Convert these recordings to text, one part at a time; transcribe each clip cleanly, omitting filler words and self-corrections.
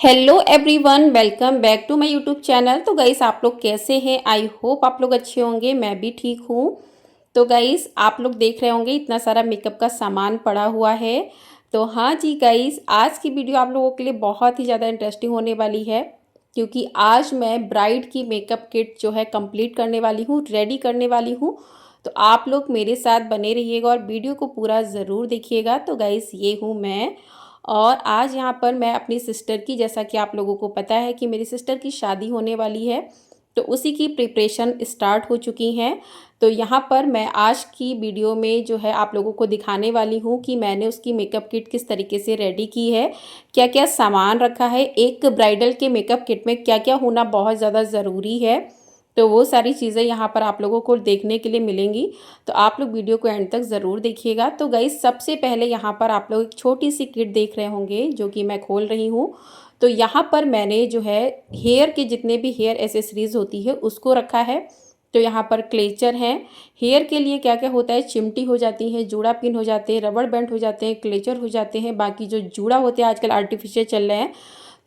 Hello everyone, welcome back to my YouTube channel. तो guys, आप लोग कैसे हैं? आई होप आप लोग अच्छे होंगे। मैं भी ठीक हूँ। तो गाइस, आप लोग देख रहे होंगे इतना सारा मेकअप का सामान पड़ा हुआ है। तो हाँ जी गाइस, आज की वीडियो आप लोगों के लिए बहुत ही ज़्यादा इंटरेस्टिंग होने वाली है, क्योंकि आज मैं ब्राइड की मेकअप किट जो है कंप्लीट करने वाली हूँ, रेडी करने वाली हूँ। तो आप लोग मेरे साथ बने रहिएगा और वीडियो को पूरा ज़रूर देखिएगा। तो गाइस, ये हूँ मैं। और आज यहाँ पर मैं अपनी सिस्टर की, जैसा कि आप लोगों को पता है कि मेरी सिस्टर की शादी होने वाली है, तो उसी की प्रिपरेशन स्टार्ट हो चुकी हैं। तो यहाँ पर मैं आज की वीडियो में जो है आप लोगों को दिखाने वाली हूँ कि मैंने उसकी मेकअप किट किस तरीके से रेडी की है, क्या क्या सामान रखा है, एक ब्राइडल के मेकअप किट में क्या क्या होना बहुत ज़्यादा ज़रूरी है। तो वो सारी चीज़ें यहाँ पर आप लोगों को देखने के लिए मिलेंगी। तो आप लोग वीडियो को एंड तक ज़रूर देखिएगा। तो गाइस, सबसे पहले यहाँ पर आप लोग एक छोटी सी किट देख रहे होंगे जो कि मैं खोल रही हूँ। तो यहाँ पर मैंने जो है हेयर के जितने भी हेयर एसेसरीज़ होती है उसको रखा है। तो यहाँ पर क्लेचर हैं। हेयर के लिए क्या क्या होता है, चिमटी हो जाती है, जूड़ा पिन हो जाते हैं, रबड़ बैंड हो जाते हैं, क्लेचर हो जाते हैं, बाकी जो जूड़ा होते हैं आजकल आर्टिफिशियल चल रहे हैं।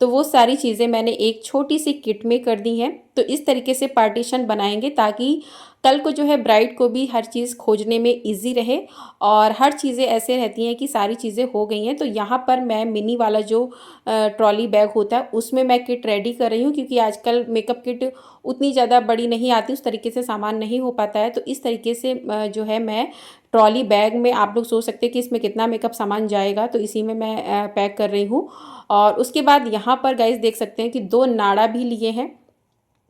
तो वो सारी चीज़ें मैंने एक छोटी सी किट में कर दी हैं। तो इस तरीके से पार्टीशन बनाएंगे ताकि कल को जो है ब्राइड को भी हर चीज़ खोजने में इजी रहे। और हर चीज़ें ऐसे रहती हैं कि सारी चीज़ें हो गई हैं। तो यहाँ पर मैं मिनी वाला जो ट्रॉली बैग होता है उसमें मैं किट रेडी कर रही हूँ, क्योंकि आजकल मेकअप किट उतनी ज़्यादा बड़ी नहीं आती, उस तरीके से सामान नहीं हो पाता है। तो इस तरीके से जो है मैं ट्रॉली बैग में, आप लोग सोच सकते हैं कि इसमें कितना मेकअप सामान जाएगा, तो इसी में मैं पैक कर रही हूँ। और उसके बाद यहाँ पर गाइस देख सकते हैं कि 2 नाड़ा भी लिए हैं।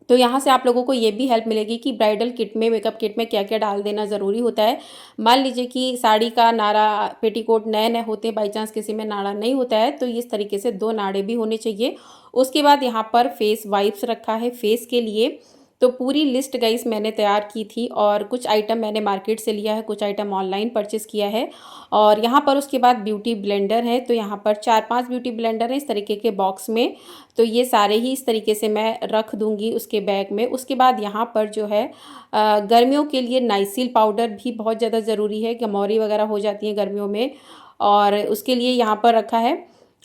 तो यहाँ से आप लोगों को ये भी हेल्प मिलेगी कि ब्राइडल किट में, मेकअप किट में क्या क्या डाल देना ज़रूरी होता है। मान लीजिए कि साड़ी का नाड़ा, पेटीकोट नए नए होते हैं, बाई चांस किसी में नाड़ा नहीं होता है, तो इस तरीके से 2 नाड़े भी होने चाहिए। उसके बाद यहाँ पर फेस वाइप्स रखा है फेस के लिए। तो पूरी लिस्ट गाइस मैंने तैयार की थी, और कुछ आइटम मैंने मार्केट से लिया है, कुछ आइटम ऑनलाइन परचेस किया है। और यहाँ पर उसके बाद ब्यूटी ब्लेंडर है। तो यहाँ पर 4-5 ब्यूटी ब्लेंडर है इस तरीके के बॉक्स में। तो ये सारे ही इस तरीके से मैं रख दूंगी उसके बैग में। उसके बाद यहाँ पर जो है गर्मियों के लिए नाइसिल पाउडर भी बहुत ज़्यादा ज़रूरी है, गमौरी वगैरह हो जाती हैं गर्मियों में, और उसके लिए यहाँ पर रखा है।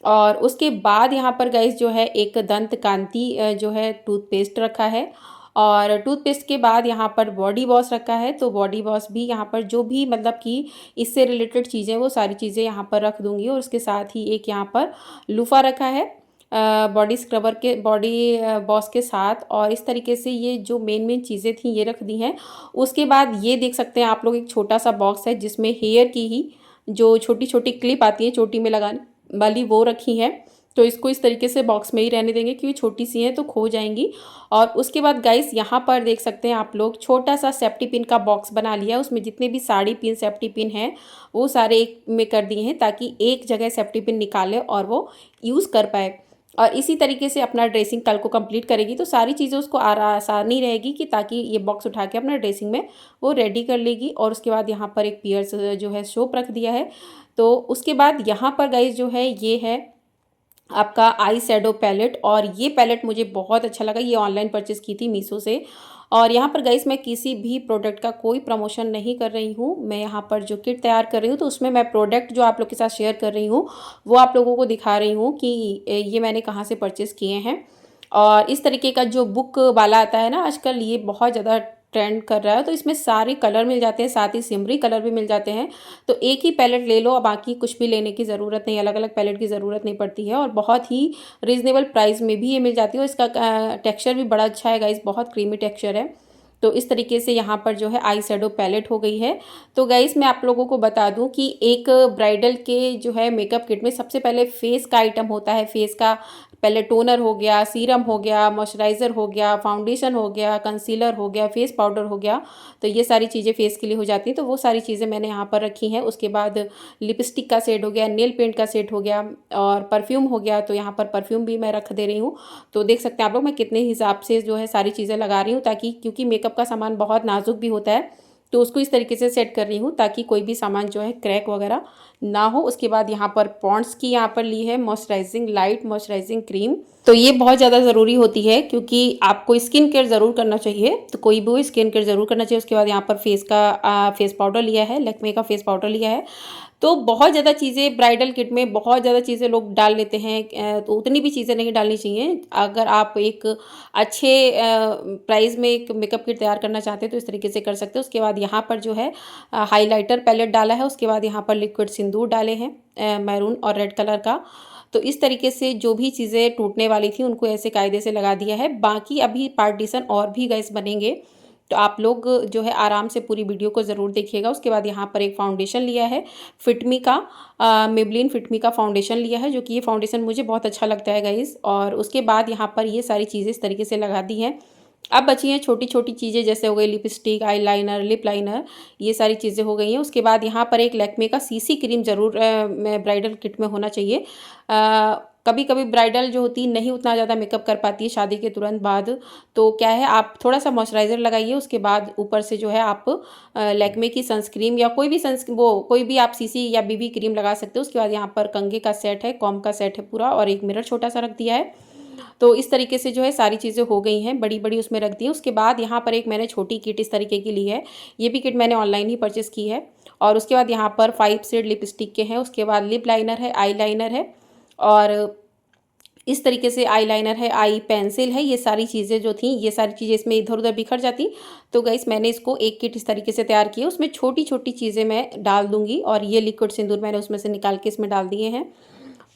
और उसके बाद यहाँ पर गाइस जो है एक दंत कांति जो है टूथपेस्ट रखा है। और टूथपेस्ट के बाद यहाँ पर बॉडी वॉश रखा है। तो बॉडी वॉश भी यहाँ पर जो भी मतलब कि इससे रिलेटेड चीज़ें, वो सारी चीज़ें यहाँ पर रख दूँगी। और उसके साथ ही एक यहाँ पर लूफ़ा रखा है बॉडी स्क्रबर के, बॉडी वॉश के साथ। और इस तरीके से ये जो मेन मेन चीज़ें थी ये रख दी हैं। उसके बाद ये देख सकते हैं आप लोग, एक छोटा सा बॉक्स है जिसमें हेयर की ही जो छोटी छोटी क्लिप आती है चोटी में लगाने वाली, वो रखी है। तो इसको इस तरीके से बॉक्स में ही रहने देंगे, क्योंकि छोटी सी हैं तो खो जाएंगी। और उसके बाद गाइस यहाँ पर देख सकते हैं आप लोग, छोटा सा सेफ्टी पिन का बॉक्स बना लिया है। उसमें जितने भी साड़ी पिन, सेफ्टी पिन हैं, वो सारे एक में कर दिए हैं, ताकि एक जगह सेफ्टी पिन निकाले और वो यूज़ कर पाए। और इसी तरीके से अपना ड्रेसिंग कल को कंप्लीट करेगी तो सारी चीज़ें उसको आसानी रहेगी, कि ताकि ये बॉक्स उठा के अपना ड्रेसिंग में वो रेडी कर लेगी। और उसके बाद यहाँ पर एक पियर्स जो है सोप रख दिया है। तो उसके बाद यहाँ पर गाइस जो है ये है आपका आई शैडो पैलेट। और ये पैलेट मुझे बहुत अच्छा लगा, ये ऑनलाइन परचेज़ की थी मीशो से। और यहाँ पर गाइस मैं किसी भी प्रोडक्ट का कोई प्रमोशन नहीं कर रही हूँ। मैं यहाँ पर जो किट तैयार कर रही हूँ तो उसमें मैं प्रोडक्ट जो आप लोग के साथ शेयर कर रही हूँ वो आप लोगों को दिखा रही हूँ कि ये मैंने कहाँ से परचेज़ किए हैं। और इस तरीके का जो बुक वाला आता है ना आजकल, ये बहुत ज़्यादा ट्रेंड कर रहा है। तो इसमें सारे कलर मिल जाते हैं, साथ ही सिमरी कलर भी मिल जाते हैं। तो एक ही पैलेट ले लो और बाकी कुछ भी लेने की ज़रूरत नहीं, अलग अलग पैलेट की ज़रूरत नहीं पड़ती है। और बहुत ही रीज़नेबल प्राइस में भी ये मिल जाती है। और इसका टेक्सचर भी बड़ा अच्छा है गाइस, बहुत क्रीमी टेक्सचर है। तो इस तरीके से यहाँ पर जो है आई शैडो पैलेट हो गई है। तो गाइस मैं आप लोगों को बता दूं कि एक ब्राइडल के जो है मेकअप किट में सबसे पहले फेस का आइटम होता है। फेस का पहले टोनर हो गया, सीरम हो गया, मॉइस्चराइज़र हो गया, फाउंडेशन हो गया, कंसीलर हो गया, फेस पाउडर हो गया। तो ये सारी चीज़ें फेस के लिए हो जाती हैं, तो वो सारी चीज़ें मैंने यहाँ पर रखी हैं। उसके बाद लिपस्टिक का सेट हो गया, नेल पेंट का सेट हो गया, और परफ्यूम हो गया। तो यहाँ पर परफ्यूम भी मैं रख दे रही हूँ। तो देख सकते हैं आप लोग मैं कितने हिसाब से जो है सारी चीज़ें लगा रही हूँ, ताकि क्योंकि मेकअप का सामान बहुत नाजुक भी होता है, तो उसको इस तरीके से सेट कर रही हूँ ताकि कोई भी सामान जो है क्रैक वगैरह ना हो। उसके बाद यहाँ पर पॉन्ड्स की यहाँ पर ली है मॉइस्चराइजिंग लाइट मॉइस्चराइजिंग क्रीम। तो ये बहुत ज़्यादा ज़रूरी होती है, क्योंकि आपको स्किन केयर ज़रूर करना चाहिए, तो कोई भी स्किन केयर ज़रूर करना चाहिए। उसके बाद यहाँ पर फेस पाउडर लिया है, लैक्मे का फेस पाउडर लिया है। तो बहुत ज़्यादा चीज़ें ब्राइडल किट में बहुत ज़्यादा चीज़ें लोग डाल लेते हैं, तो उतनी भी चीज़ें नहीं डालनी चाहिए। अगर आप एक अच्छे प्राइस में एक मेकअप किट तैयार करना चाहते हैं तो इस तरीके से कर सकते हैं। उसके बाद यहाँ पर जो है हाइलाइटर पैलेट डाला है, उसके बाद यहाँ पर लिक्विड सिंदूर डाले हैं मैरून और रेड कलर का। तो इस तरीके से जो भी चीज़ें टूटने वाली थी उनको ऐसे कायदे से लगा दिया है। बाकी अभी पार्टीशन और भी गैस बनेंगे, तो आप लोग जो है आराम से पूरी वीडियो को ज़रूर देखिएगा। उसके बाद यहाँ पर एक फाउंडेशन लिया है फिटमी का, मेबलिन फिटमी का फाउंडेशन लिया है, जो कि ये फाउंडेशन मुझे बहुत अच्छा लगता है गाइस। और उसके बाद यहाँ पर ये सारी चीज़ें इस तरीके से लगा दी हैं। अब बची हैं छोटी छोटी चीज़ें, जैसे हो गई lipstick, eye liner, lip liner, ये सारी चीज़ें हो गई हैं। उसके बाद यहाँ पर एक लैक्मे का सीसी क्रीम ज़रूर ब्राइडल किट में होना चाहिए। कभी कभी ब्राइडल जो होती नहीं उतना ज़्यादा मेकअप कर पाती है शादी के तुरंत बाद, तो क्या है आप थोड़ा सा मॉइस्चराइज़र लगाइए, उसके बाद ऊपर से जो है आप लैक्मे की सनस्क्रीन या कोई भी कोई भी आप सीसी या बीबी क्रीम लगा सकते हो। उसके बाद यहाँ पर कंघे का सेट है, कॉम का सेट है पूरा, और एक मिरर छोटा सा रख दिया है। तो इस तरीके से जो है सारी चीज़ें हो गई हैं, बड़ी बड़ी उसमें रख दी है। उसके बाद यहाँ पर एक मैंने छोटी किट इस तरीके की ली है, ये भी किट मैंने ऑनलाइन ही परचेस की है। और उसके बाद यहाँ पर 5 शेड लिपस्टिक के हैं, उसके बाद लिप लाइनर है, आई लाइनर है, और इस तरीके से आई लाइनर है, आई पेंसिल है। ये सारी चीज़ें जो थी, ये सारी चीज़ें इसमें इधर उधर बिखर जाती, तो गाइस मैंने इसको एक किट इस तरीके से तैयार की है। उसमें छोटी छोटी चीज़ें मैं डाल दूंगी, और ये लिक्विड सिंदूर मैंने उसमें से निकाल के इसमें डाल दिए हैं।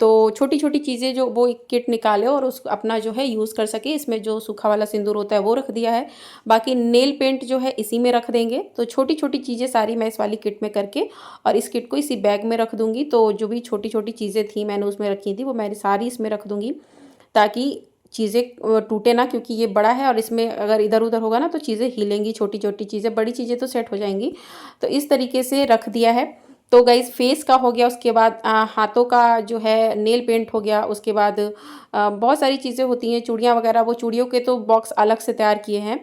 तो छोटी छोटी चीज़ें जो वो एक किट निकाले और उस अपना जो है यूज़ कर सके। इसमें जो सूखा वाला सिंदूर होता है वो रख दिया है, बाकी नेल पेंट जो है इसी में रख देंगे। तो छोटी छोटी चीज़ें सारी मैं इस वाली किट में करके और इस किट को इसी बैग में रख दूँगी। तो जो भी छोटी छोटी चीज़ें थी मैंने उसमें रखी थी, वो मैंने सारी इसमें रख दूँगी, ताकि चीज़ें टूटे ना, क्योंकि ये बड़ा है और इसमें अगर इधर उधर होगा ना तो चीज़ें हिलेंगी, छोटी छोटी चीज़ें, बड़ी चीज़ें तो सेट हो जाएंगी। तो इस तरीके से रख दिया है। तो गाइस फेस का हो गया, उसके बाद हाथों का जो है नेल पेंट हो गया, उसके बाद बहुत सारी चीज़ें होती हैं, चूड़ियाँ वगैरह, वो चूड़ियों के तो बॉक्स अलग से तैयार किए हैं।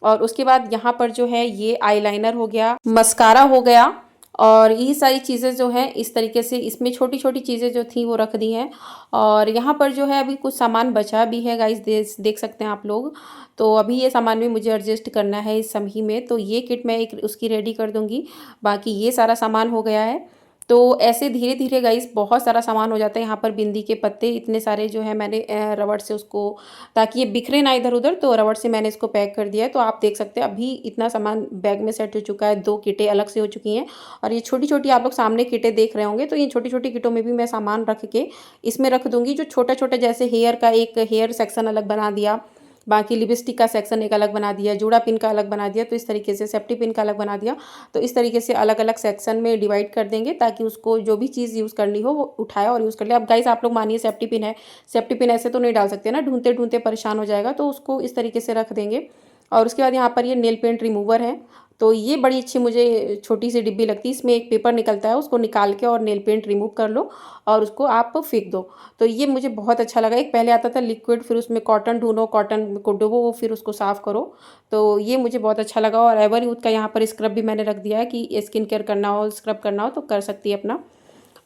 और उसके बाद यहाँ पर जो है ये आईलाइनर हो गया, मस्कारा हो गया, और यही सारी चीज़ें जो हैं इस तरीके से इसमें छोटी छोटी चीज़ें जो थी वो रख दी हैं। और यहाँ पर जो है अभी कुछ सामान बचा भी है गाइस, देख सकते हैं आप लोग। तो अभी ये सामान भी मुझे एडजस्ट करना है इस समय में, तो ये किट मैं एक उसकी रेडी कर दूँगी। बाकी ये सारा सामान हो गया है। तो ऐसे धीरे धीरे गाइस बहुत सारा सामान हो जाता है। यहाँ पर बिंदी के पत्ते इतने सारे जो है मैंने रबड़ से उसको, ताकि ये बिखरे ना इधर उधर, तो रबड़ से मैंने इसको पैक कर दिया है। तो आप देख सकते हैं अभी इतना सामान बैग में सेट हो चुका है, 2 किटें अलग से हो चुकी हैं। और ये छोटी छोटी आप लोग सामने किटें देख रहे होंगे, तो ये छोटी छोटी किटों में भी मैं सामान रख के इसमें रख दूँगी। जो छोटा छोटा जैसे हेयर का एक हेयर सेक्शन अलग बना दिया, बाकी लिपस्टिक का सेक्शन एक अलग बना दिया, जूड़ा पिन का अलग बना दिया, तो इस तरीके से सेफ्टी पिन का अलग बना दिया। तो इस तरीके से अलग अलग सेक्शन में डिवाइड कर देंगे, ताकि उसको जो भी चीज़ यूज़ करनी हो वो उठाए और यूज़ कर ले। अब गाइस आप लोग मानिए सेफ्टी पिन है, सेफ्टी पिन ऐसे तो नहीं डाल सकते ना, ढूंढते ढूंढते परेशान हो जाएगा, तो उसको इस तरीके से रख देंगे। और उसके बाद यहाँ पर ये नेल पेंट रिमूवर है, तो ये बड़ी अच्छी मुझे छोटी सी डिब्बी लगती है। इसमें एक पेपर निकलता है, उसको निकाल के और नेल पेंट रिमूव कर लो और उसको आप फेंक दो। तो ये मुझे बहुत अच्छा लगा। एक पहले आता था लिक्विड, फिर उसमें कॉटन ढूंढो, कॉटन को डुबो, फिर उसको साफ़ करो। तो ये मुझे बहुत अच्छा लगा। और एवर यूथ का यहाँ पर स्क्रब भी मैंने रख दिया है कि स्किन केयर करना हो, स्क्रब करना हो तो कर सकती है अपना।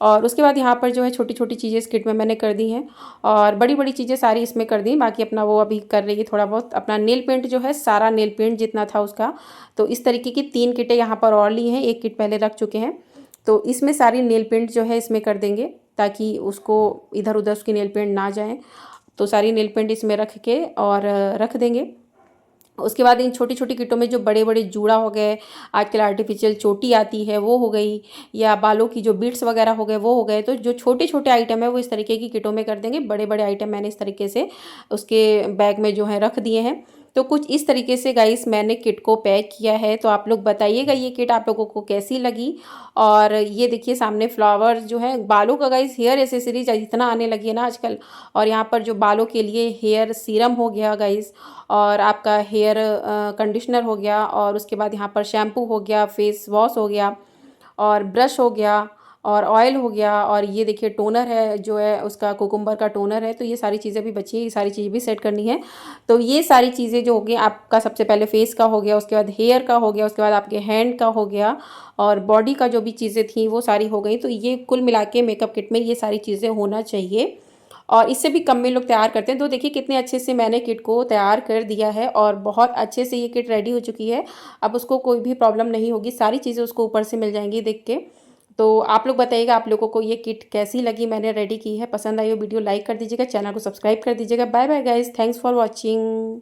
और उसके बाद यहाँ पर जो है छोटी छोटी चीज़ें इस किट में मैंने कर दी हैं, और बड़ी बड़ी चीज़ें सारी इसमें कर दी। बाकी अपना वो अभी कर रही है थोड़ा बहुत अपना नेल पेंट जो है, सारा नेल पेंट जितना था उसका। तो इस तरीके की 3 किटें यहाँ पर और ली हैं, एक किट पहले रख चुके हैं। तो इसमें सारी नेल पेंट जो है इसमें कर देंगे, ताकि उसको इधर उधर उसकी नेल पेंट ना जाए। तो सारी नेल पेंट इसमें रख के और रख देंगे। उसके बाद इन छोटी छोटी किटों में जो बड़े बड़े जूड़ा हो गए, आजकल आर्टिफिशियल चोटी आती है वो हो गई, या बालों की जो बीड्स वगैरह हो गए वो हो गए, तो जो छोटे छोटे आइटम है वो इस तरीके की किटों में कर देंगे। बड़े बड़े आइटम मैंने इस तरीके से उसके बैग में जो है रख दिए हैं। तो कुछ इस तरीके से गाइस मैंने किट को पैक किया है। तो आप लोग बताइएगा ये किट आप लोगों को कैसी लगी। और ये देखिए सामने फ्लावर जो है, बालों का गाइस हेयर एसेसरीज इतना आने लगी है ना आजकल। और यहाँ पर जो बालों के लिए हेयर सीरम हो गया गाइस, और आपका हेयर कंडीशनर हो गया, और उसके बाद यहाँ पर शैम्पू हो गया, फेस वॉश हो गया, और ब्रश हो गया, और ऑयल हो गया, और ये देखिए टोनर है जो है उसका कुकुम्बर का टोनर है। तो ये सारी चीज़ें भी बची हैं, ये सारी चीज़ें भी सेट करनी है। तो ये सारी चीज़ें जो हो गई आपका, सबसे पहले फेस का हो गया, उसके बाद हेयर का हो गया, उसके बाद आपके हैंड का हो गया, और बॉडी का जो भी चीज़ें थी वो सारी हो गई। तो ये कुल मिला के मेकअप किट में ये सारी चीज़ें होना चाहिए, और इससे भी कम में लोग तैयार करते हैं। तो देखिए कितने अच्छे से मैंने किट को तैयार कर दिया है, और बहुत अच्छे से ये किट रेडी हो चुकी है। अब उसको कोई भी प्रॉब्लम नहीं होगी, सारी चीज़ें उसको ऊपर से मिल जाएंगी देख के। तो आप लोग बताइएगा आप लोगों को ये किट कैसी लगी, मैंने रेडी की है, पसंद आई हो वीडियो लाइक कर दीजिएगा, चैनल को सब्सक्राइब कर दीजिएगा। Bye bye guys, thanks for watching.